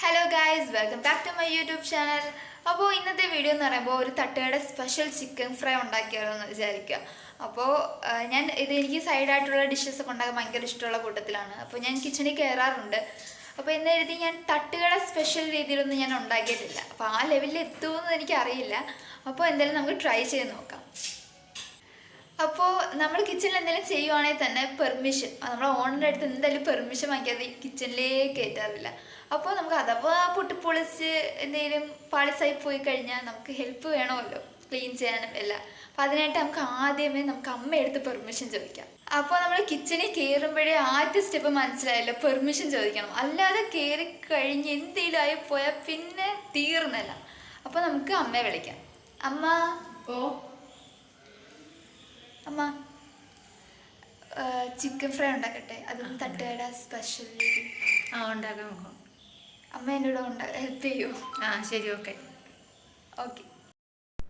Hello guys, welcome back to my YouTube channel. അപ്പോൾ ഇന്നത്തെ video എന്ന് പറയുമ്പോൾ ഒരു തട്ടുകട സ്പെഷ്യൽ ചിക്കൻ ഫ്രൈ ഉണ്ടാക്കിയാലോ എന്ന് വിചാരിക്കുക. അപ്പോൾ എനിക്ക് സൈഡായിട്ടുള്ള ഡിഷസ് ഒക്കെ ഉണ്ടാക്കാൻ ഭയങ്കര ഇഷ്ടമുള്ള കൂട്ടത്തിലാണ്. അപ്പോൾ ഞാൻ കിച്ചണിൽ കയറാറുണ്ട്. അപ്പോൾ എന്ന് എഴുതി ഞാൻ തട്ടുകട സ്പെഷ്യൽ രീതിയിലൊന്നും ഞാൻ ഉണ്ടാക്കിയിട്ടില്ല. അപ്പോൾ ആ ലെവലിൽ എത്തുമെന്ന് എനിക്കറിയില്ല. അപ്പോൾ എന്തായാലും നമുക്ക് ട്രൈ ചെയ്ത് നോക്കാം. അപ്പോൾ നമ്മൾ കിച്ചണിൽ എന്തെങ്കിലും ചെയ്യുവാണെങ്കിൽ തന്നെ പെർമിഷൻ, നമ്മൾ ഓണറിൻ്റെ അടുത്ത് എന്തായാലും പെർമിഷൻ വാങ്ങിക്കാതെ കിച്ചണിലേക്ക് കയറ്റാറില്ല. അപ്പോൾ നമുക്ക് അഥവാ പൊട്ടിപ്പൊളിച്ച് എന്തെങ്കിലും പാളിസായി പോയി കഴിഞ്ഞാൽ നമുക്ക് ഹെൽപ്പ് വേണമല്ലോ ക്ലീൻ ചെയ്യാനും എല്ലാം. അപ്പോൾ അതിനായിട്ട് നമുക്ക് അമ്മയെടുത്ത് പെർമിഷൻ ചോദിക്കാം. അപ്പോൾ നമ്മൾ കിച്ചണിൽ കയറുമ്പോഴേ ആദ്യത്തെ സ്റ്റെപ്പ് മനസ്സിലായല്ലോ, പെർമിഷൻ ചോദിക്കണം. അല്ലാതെ കയറി കഴിഞ്ഞ് എന്തെങ്കിലും ആയി പോയാൽ പിന്നെ തീർന്നല്ല. അപ്പോൾ നമുക്ക് അമ്മയെ വിളിക്കാം. അമ്മ, അമ്മ ചിക്കൻ ഫ്രൈ ഉണ്ടാക്കട്ടെ. അതും തട്ടുകട സ്പെഷ്യൽ രീതി. ഉണ്ടാക്കാൻ നോക്കാം. അമ്മ എന്നോട് ഹെൽപ്പ് ചെയ്യൂ? ശരി, ഓക്കെ.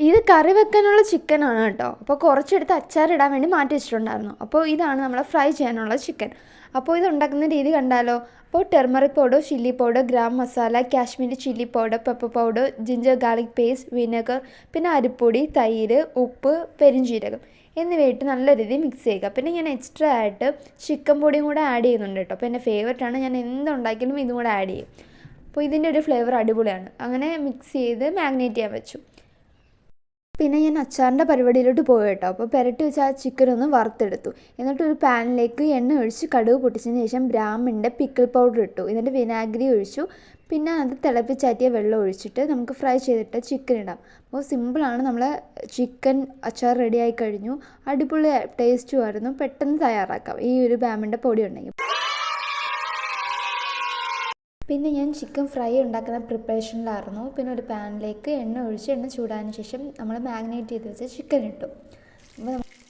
ഇത് കറി വെക്കാനുള്ള ചിക്കനാണ് കേട്ടോ. അപ്പോൾ കുറച്ചെടുത്ത് അച്ചാറിടാൻ വേണ്ടി മാറ്റി വെച്ചിട്ടുണ്ടായിരുന്നു. അപ്പോൾ ഇതാണ് നമ്മൾ ഫ്രൈ ചെയ്യാനുള്ള ചിക്കൻ. അപ്പോൾ ഇത് ഉണ്ടാക്കുന്ന രീതി കണ്ടാലോ. അപ്പോൾ turmeric powder, chilli powder, gram masala, Kashmiri chilli powder, pepper powder, ginger garlic paste, vinegar, പിന്നെ അരിപ്പൊടി, തൈര്, ഉപ്പ്, പെരിഞ്ജീരകം എന്നിവയിട്ട് നല്ല രീതിയിൽ മിക്സ് ചെയ്യുക. പിന്നെ ഞാൻ എക്സ്ട്രാ ആയിട്ട് ചിക്കൻ പൊടിയും കൂടെ ആഡ് ചെയ്യുന്നുണ്ട് കേട്ടോ. അപ്പോൾ എൻ്റെ ഫേവററ്റാണ്. ഞാൻ എന്തുണ്ടാക്കിയാലും ഇതും കൂടെ ആഡ് ചെയ്യും. അപ്പോൾ ഇതിൻ്റെ ഒരു ഫ്ലേവർ അടിപൊളിയാണ്. അങ്ങനെ മിക്സ് ചെയ്ത് മാഗ്നേറ്റ് ചെയ്യാൻ വെച്ചു. പിന്നെ ഞാൻ അച്ചാറിൻ്റെ പരിപാടിയിലോട്ട് പോയി കേട്ടോ. അപ്പോൾ പുരട്ടി വെച്ച് ആ ചിക്കൻ ഒന്ന് വറുത്തെടുത്തു. എന്നിട്ട് ഒരു പാനിലേക്ക് എണ്ണ ഒഴിച്ച് കടുക് പൊട്ടിച്ചതിന് ശേഷം ബ്രാഹ്മിൻ്റെ പിക്കിൾ പൗഡർ ഇട്ടു. എന്നിട്ട് വിനാഗിരി ഒഴിച്ചു. പിന്നെ അത് തിളപ്പിച്ചാറ്റിയ വെള്ളം ഒഴിച്ചിട്ട് നമുക്ക് ഫ്രൈ ചെയ്തിട്ട് ചിക്കൻ ഇടാം. അപ്പോൾ സിമ്പിളാണ്. നമ്മൾ ചിക്കൻ അച്ചാർ റെഡി ആയി കഴിഞ്ഞു. അടിപൊളി ടേസ്റ്റുമായിരുന്നു. പെട്ടെന്ന് തയ്യാറാക്കാം ഈ ഒരു ബ്രാഹ്മിൻ്റെ പൊടി ഉണ്ടെങ്കിൽ. പിന്നെ ഞാൻ ചിക്കൻ ഫ്രൈ ഉണ്ടാക്കുന്ന പ്രിപ്പറേഷനിലായിരുന്നു. പിന്നെ ഒരു പാനിലേക്ക് എണ്ണ ഒഴിച്ച് എണ്ണ ചൂടാതിന് ശേഷം നമ്മൾ മാഗ്നേറ്റ് ചെയ്ത് വെച്ച ചിക്കൻ ഇട്ടു.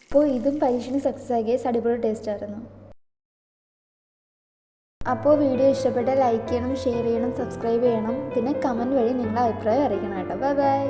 അപ്പോൾ ഇതും പരീക്ഷണം സക്സസ് ആക്കിയ അടിപൊളി ടേസ്റ്റായിരുന്നു. അപ്പോൾ വീഡിയോ ഇഷ്ടപ്പെട്ടാൽ ലൈക്ക് ചെയ്യണം, ഷെയർ ചെയ്യണം, സബ്സ്ക്രൈബ് ചെയ്യണം. പിന്നെ കമൻറ്റ് വഴി നിങ്ങളുടെ അഭിപ്രായം അറിയിക്കണം കേട്ടോ. Bye bye.